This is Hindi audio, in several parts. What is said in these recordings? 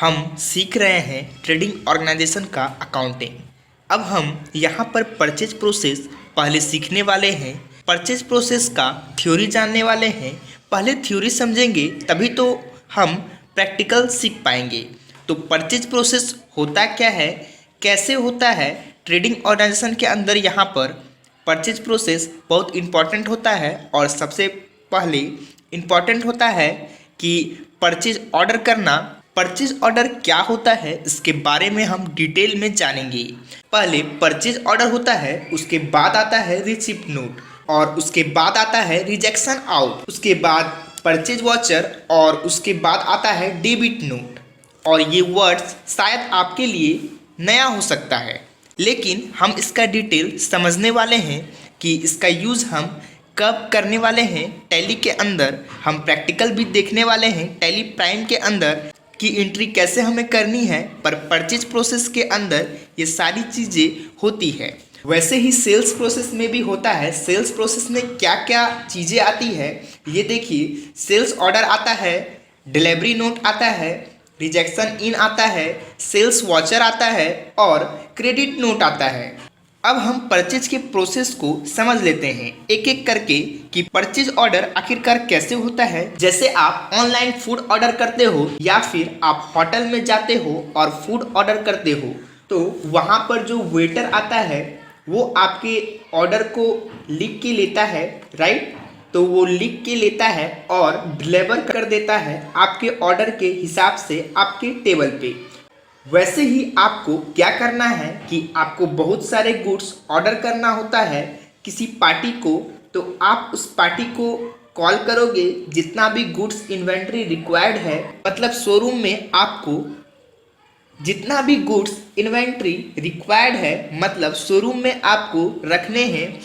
हम सीख रहे हैं ट्रेडिंग ऑर्गेनाइजेशन का अकाउंटिंग। अब हम यहाँ पर परचेज प्रोसेस पहले सीखने वाले हैं। परचेज प्रोसेस का थ्योरी जानने वाले हैं। पहले थ्योरी समझेंगे तभी तो हम प्रैक्टिकल सीख पाएंगे। तो परचेज प्रोसेस होता क्या है, कैसे होता है ट्रेडिंग ऑर्गेनाइजेशन के अंदर। यहाँ पर परचेज प्रोसेस बहुत इम्पॉर्टेंट होता है और सबसे पहले इम्पॉर्टेंट होता है कि परचेज ऑर्डर करना। परचेज ऑर्डर क्या होता है इसके बारे में हम डिटेल में जानेंगे। पहले परचेज ऑर्डर होता है, उसके बाद आता है रिसिप्ट नोट और उसके बाद आता है रिजेक्शन आउट, उसके बाद परचेज वाउचर और उसके बाद आता है डेबिट नोट। और ये वर्ड्स शायद आपके लिए नया हो सकता है, लेकिन हम इसका डिटेल समझने वाले हैं कि इसका यूज़ हम कब करने वाले हैं। टैली के अंदर हम प्रैक्टिकल भी देखने वाले हैं, टैली प्राइम के अंदर की एंट्री कैसे हमें करनी है। पर परचेज प्रोसेस के अंदर ये सारी चीज़ें होती है। वैसे ही सेल्स प्रोसेस में भी होता है। सेल्स प्रोसेस में क्या क्या चीज़ें आती है ये देखिए। सेल्स ऑर्डर आता है, डिलीवरी नोट आता है, रिजेक्शन इन आता है, सेल्स वाउचर आता है और क्रेडिट नोट आता है। अब हम परचेज के प्रोसेस को समझ लेते हैं एक एक करके कि परचेज ऑर्डर आखिरकार कैसे होता है। जैसे आप ऑनलाइन फूड ऑर्डर करते हो या फिर आप होटल में जाते हो और फूड ऑर्डर करते हो, तो वहाँ पर जो वेटर आता है वो आपके ऑर्डर को लिख के लेता है, राइट। तो वो लिख के लेता है और डिलीवर कर देता है आपके ऑर्डर के हिसाब से आपके टेबल पे। वैसे ही आपको क्या करना है कि आपको बहुत सारे गुड्स ऑर्डर करना होता है किसी पार्टी को। तो आप उस पार्टी को कॉल करोगे, जितना भी गुड्स इन्वेंट्री रिक्वायर्ड है, मतलब शोरूम में आपको जितना भी गुड्स इन्वेंट्री रिक्वायर्ड है, मतलब शोरूम में आपको रखने हैं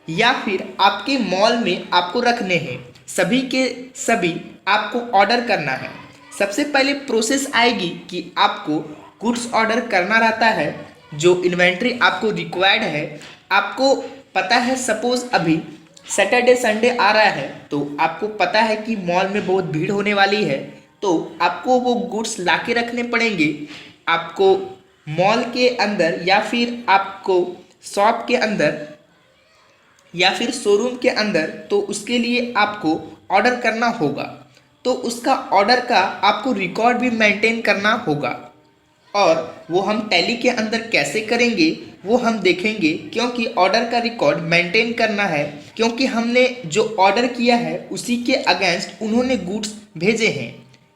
या फिर आपके मॉल में आपको रखने हैं, सभी के सभी आपको ऑर्डर करना है। सबसे पहले प्रोसेस आएगी कि आपको गुड्स ऑर्डर करना रहता है। जो इन्वेंट्री आपको रिक्वायर्ड है, आपको पता है सपोज अभी सैटरडे संडे आ रहा है, तो आपको पता है कि मॉल में बहुत भीड़ होने वाली है, तो आपको वो गुड्स लाके रखने पड़ेंगे आपको मॉल के अंदर या फिर आपको शॉप के अंदर या फिर शोरूम के अंदर। तो उसके लिए आपको ऑर्डर करना होगा, तो उसका ऑर्डर का आपको रिकॉर्ड भी मेंटेन करना होगा। और वो हम टैली के अंदर कैसे करेंगे वो हम देखेंगे, क्योंकि ऑर्डर का रिकॉर्ड मेंटेन करना है, क्योंकि हमने जो ऑर्डर किया है उसी के अगेंस्ट उन्होंने गुड्स भेजे हैं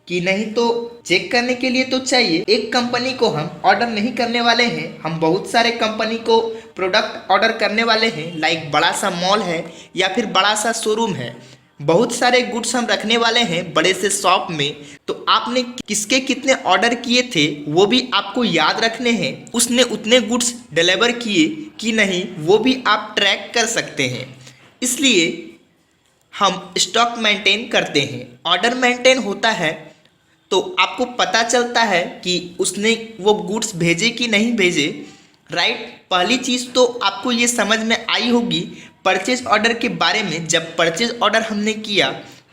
कि नहीं। तो चेक करने के लिए तो चाहिए। एक कंपनी को हम ऑर्डर नहीं करने वाले हैं, हम बहुत सारे कंपनी को प्रोडक्ट ऑर्डर करने वाले हैं। लाइक बड़ा सा मॉल है या फिर बड़ा सा शोरूम है, बहुत सारे गुड्स हम रखने वाले हैं बड़े से शॉप में। तो आपने किसके कितने ऑर्डर किए थे वो भी आपको याद रखने हैं। उसने उतने गुड्स डिलीवर किए कि नहीं वो भी आप ट्रैक कर सकते हैं। इसलिए हम स्टॉक मेंटेन करते हैं। ऑर्डर मेंटेन होता है तो आपको पता चलता है कि उसने वो गुड्स भेजे कि नहीं भेजे, राइट। पहली चीज़ तो आपको ये समझ में आई होगी परचेज ऑर्डर के बारे में। जब परचेज ऑर्डर हमने किया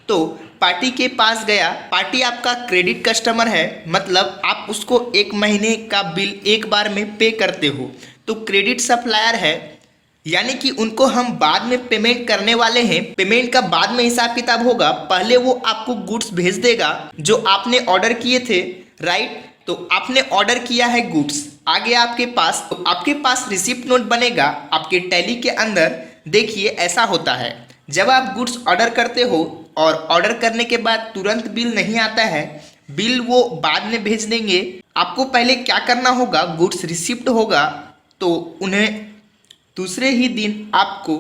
तो पार्टी के पास गया। पार्टी आपका क्रेडिट कस्टमर है, मतलब आप उसको एक महीने का बिल एक बार में पे करते हो। तो क्रेडिट सप्लायर है, यानी कि उनको हम बाद में पेमेंट करने वाले हैं। पेमेंट का बाद में हिसाब किताब होगा, पहले वो आपको गुड्स भेज देगा जो आपने ऑर्डर किए थे, राइट। तो आपने ऑर्डर किया है गुड्स, आ गया आपके पास, तो आपके पास रिसिप्ट नोट बनेगा आपके टैली के अंदर। देखिए ऐसा होता है, जब आप गुड्स ऑर्डर करते हो और ऑर्डर करने के बाद तुरंत बिल नहीं आता है, बिल वो बाद में भेज देंगे। आपको पहले क्या करना होगा, गुड्स रिसिप्ट होगा तो उन्हें दूसरे ही दिन आपको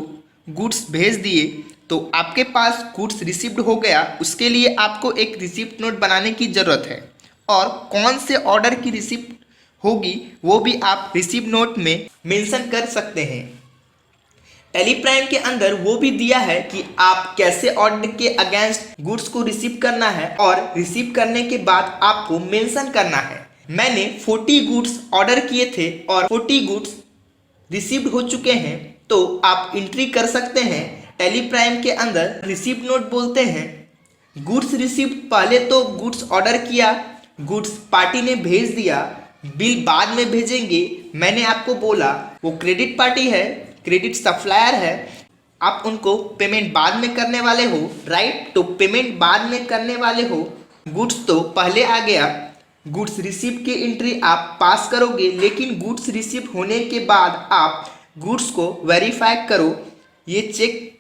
गुड्स भेज दिए, तो आपके पास गुड्स रिसिप्ट हो गया। उसके लिए आपको एक रिसिप्ट नोट बनाने की ज़रूरत है, और कौन से ऑर्डर की रिसिप्ट होगी वो भी आप रिसिप्ट नोट में मेंशन कर सकते हैं। टैली प्राइम के अंदर वो भी दिया है कि आप कैसे ऑर्डर के अगेंस्ट गुड्स को रिसीव करना है, और रिसीव करने के बाद आपको मेंशन करना है। मैंने 40 गुड्स ऑर्डर किए थे और 40 गुड्स रिसीव्ड हो चुके हैं, तो आप एंट्री कर सकते हैं। टैली प्राइम के अंदर रिसीप्ट नोट बोलते हैं। गुड्स रिसीप्ट, पहले तो गुड्स ऑर्डर किया गुड्स पार्टी ने भेज दिया, बिल बाद में भेजेंगे। मैंने आपको बोला वो क्रेडिट पार्टी है, क्रेडिट सप्लायर है, आप उनको पेमेंट बाद में करने वाले हो, राइट। तो पेमेंट बाद में करने वाले हो, गुड्स तो पहले आ गया, गुड्स रिसीव की एंट्री आप पास करोगे, लेकिन गुड्स रिसीव होने के बाद आप गुड्स को वेरीफाई करो, ये चेक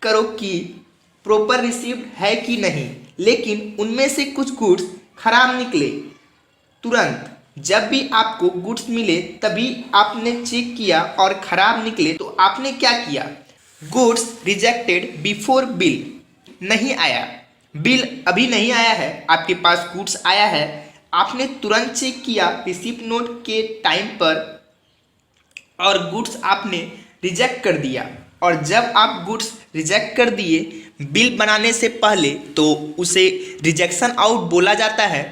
करो कि प्रॉपर रिसीव्ड है कि नहीं। लेकिन उनमें से कुछ गुड्स खराब निकले। तुरंत जब भी आपको गुड्स मिले तभी आपने चेक किया और खराब निकले तो आपने क्या किया? गुड्स रिजेक्टेड बिफोर बिल, नहीं आया, बिल अभी नहीं आया है, आपके पास गुड्स आया है, आपने तुरंत चेक किया रिसीप्ट नोट के टाइम पर और गुड्स आपने रिजेक्ट कर दिया। और जब आप गुड्स रिजेक्ट कर दिए बिल बनाने से पहले तो उसे रिजेक्शन आउट बोला जाता है।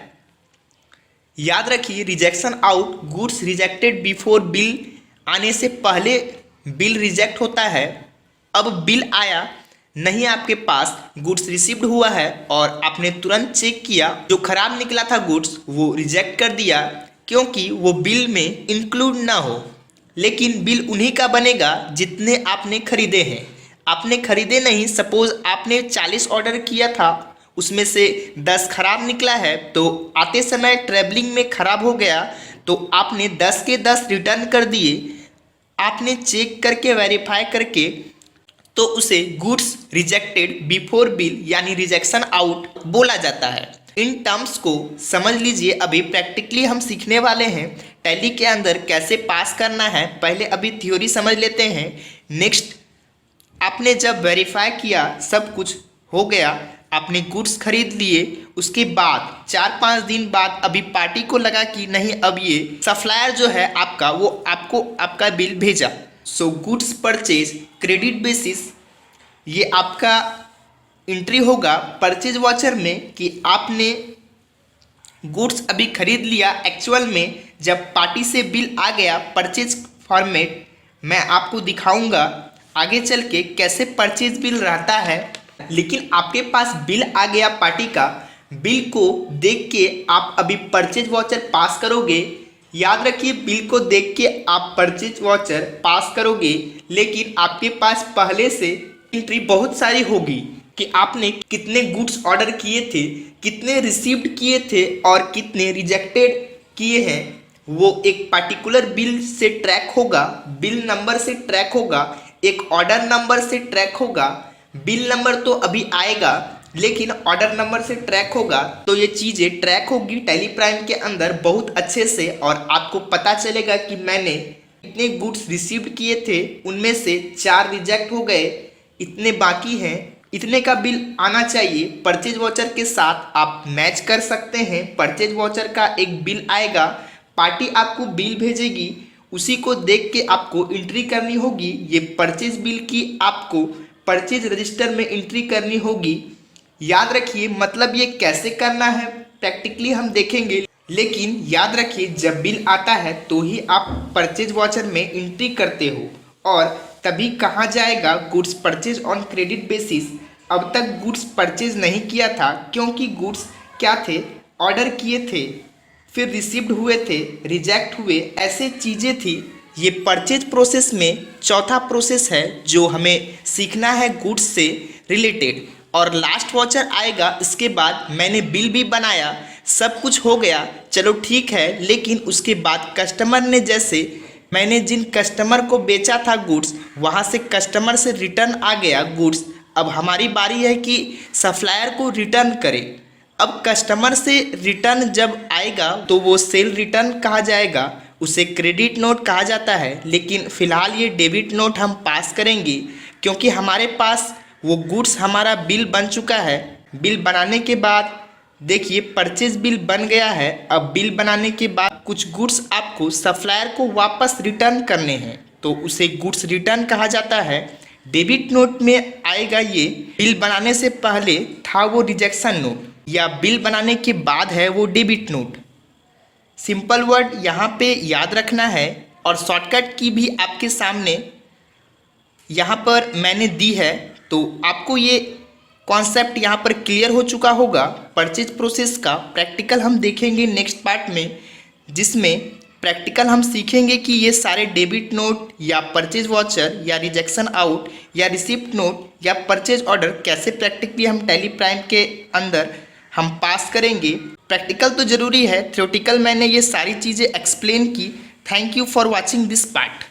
याद रखिए, rejection out goods rejected before bill आने से पहले बिल रिजेक्ट होता है। अब बिल आया नहीं, आपके पास गुड्स रिसीव्ड हुआ है और आपने तुरंत चेक किया, जो खराब निकला था गुड्स वो रिजेक्ट कर दिया क्योंकि वो बिल में इंक्लूड ना हो। लेकिन बिल उन्हीं का बनेगा जितने आपने खरीदे हैं। आपने खरीदे नहीं, सपोज आपने 40 ऑर्डर किया था, उसमें से 10 खराब निकला है, तो आते समय ट्रैवलिंग में खराब हो गया तो आपने 10 के 10 रिटर्न कर दिए। आपने चेक करके वेरीफाई करके तो उसे गुड्स रिजेक्टेड बिफोर बिल यानी रिजेक्शन आउट बोला जाता है। इन टर्म्स को समझ लीजिए। अभी प्रैक्टिकली हम सीखने वाले हैं टैली के अंदर कैसे पास करना है। पहले अभी थ्योरी समझ लेते हैं। नेक्स्ट, आपने जब वेरीफाई किया सब कुछ हो गया, आपने गुड्स खरीद लिए, उसके बाद 4-5 दिन बाद अभी पार्टी को लगा कि नहीं, अब ये सप्लायर जो है आपका वो आपको आपका बिल भेजा। So goods purchase credit basis, ये आपका एंट्री होगा परचेज वाचर में कि आपने गुड्स अभी खरीद लिया। एक्चुअल में जब पार्टी से बिल आ गया परचेज फॉर्मेट, मैं आपको दिखाऊंगा आगे चल के कैसे परचेज बिल रहता है। लेकिन आपके पास बिल आ गया पार्टी का, बिल को देख के आप अभी परचेज वाचर पास करोगे। याद रखिए, बिल को देख के आप परचेज वाचर पास करोगे, लेकिन आपके पास पहले से एंट्री बहुत सारी होगी कि आपने कितने गुड्स ऑर्डर किए थे, कितने रिसीव्ड किए थे और कितने रिजेक्टेड किए हैं। वो एक पार्टिकुलर बिल से ट्रैक होगा, बिल नंबर से ट्रैक होगा, एक ऑर्डर नंबर से ट्रैक होगा। बिल नंबर तो अभी आएगा लेकिन ऑर्डर नंबर से ट्रैक होगा। तो ये चीज़ें ट्रैक होगी टैली प्राइम के अंदर बहुत अच्छे से, और आपको पता चलेगा कि मैंने इतने गुड्स रिसीव्ड किए थे, उनमें से 4 रिजेक्ट हो गए, इतने बाकी हैं, इतने का बिल आना चाहिए। परचेज वाचर के साथ आप मैच कर सकते हैं। परचेज वाचर का एक बिल आएगा, पार्टी आपको बिल भेजेगी, उसी को देख के आपको एंट्री करनी होगी। ये परचेज बिल की आपको परचेज रजिस्टर में एंट्री करनी होगी। याद रखिए, मतलब ये कैसे करना है प्रैक्टिकली हम देखेंगे, लेकिन याद रखिए जब बिल आता है तो ही आप परचेज वाचर में एंट्री करते हो, और तभी कहाँ जाएगा goods purchase on credit basis. अब तक गुड्स परचेज नहीं किया था क्योंकि गुड्स क्या थे, ऑर्डर किए थे, फिर रिसीव्ड हुए थे, रिजेक्ट हुए, ऐसे चीज़ें थी। ये परचेज प्रोसेस में चौथा प्रोसेस है जो हमें सीखना है गुड्स से रिलेटेड। और लास्ट वाचर आएगा, इसके बाद मैंने बिल भी बनाया, सब कुछ हो गया, चलो ठीक है, लेकिन उसके बाद कस्टमर ने, जैसे मैंने जिन कस्टमर को बेचा था गुड्स, वहाँ से कस्टमर से रिटर्न आ गया गुड्स। अब हमारी बारी है कि सप्लायर को रिटर्न करें। अब कस्टमर से रिटर्न जब आएगा तो वो सेल रिटर्न कहा जाएगा, उसे क्रेडिट नोट कहा जाता है। लेकिन फ़िलहाल ये डेबिट नोट हम पास करेंगे क्योंकि हमारे पास वो गुड्स, हमारा बिल बन चुका है। बिल बनाने के बाद देखिए परचेज बिल बन गया है। अब बिल बनाने के बाद कुछ गुड्स आपको सप्लायर को वापस रिटर्न करने हैं, तो उसे गुड्स रिटर्न कहा जाता है। डेबिट नोट में आएगा ये, बिल बनाने से पहले था वो रिजेक्शन नोट, या बिल बनाने के बाद है वो डेबिट नोट। सिंपल वर्ड यहाँ पे याद रखना है, और शॉर्टकट की भी आपके सामने यहाँ पर मैंने दी है, तो आपको ये कॉन्सेप्ट यहाँ पर क्लियर हो चुका होगा। परचेज प्रोसेस का प्रैक्टिकल हम देखेंगे नेक्स्ट पार्ट में, जिसमें प्रैक्टिकल हम सीखेंगे कि ये सारे डेबिट नोट या परचेज वॉचर या रिजेक्शन आउट या रिसिप्ट नोट या परचेज ऑर्डर कैसे प्रैक्टिकली हम टैली प्राइम के अंदर हम पास करेंगे। प्रैक्टिकल तो ज़रूरी है, थ्योरेटिकल मैंने ये सारी चीज़ें एक्सप्लेन की। Thank you for watching this part.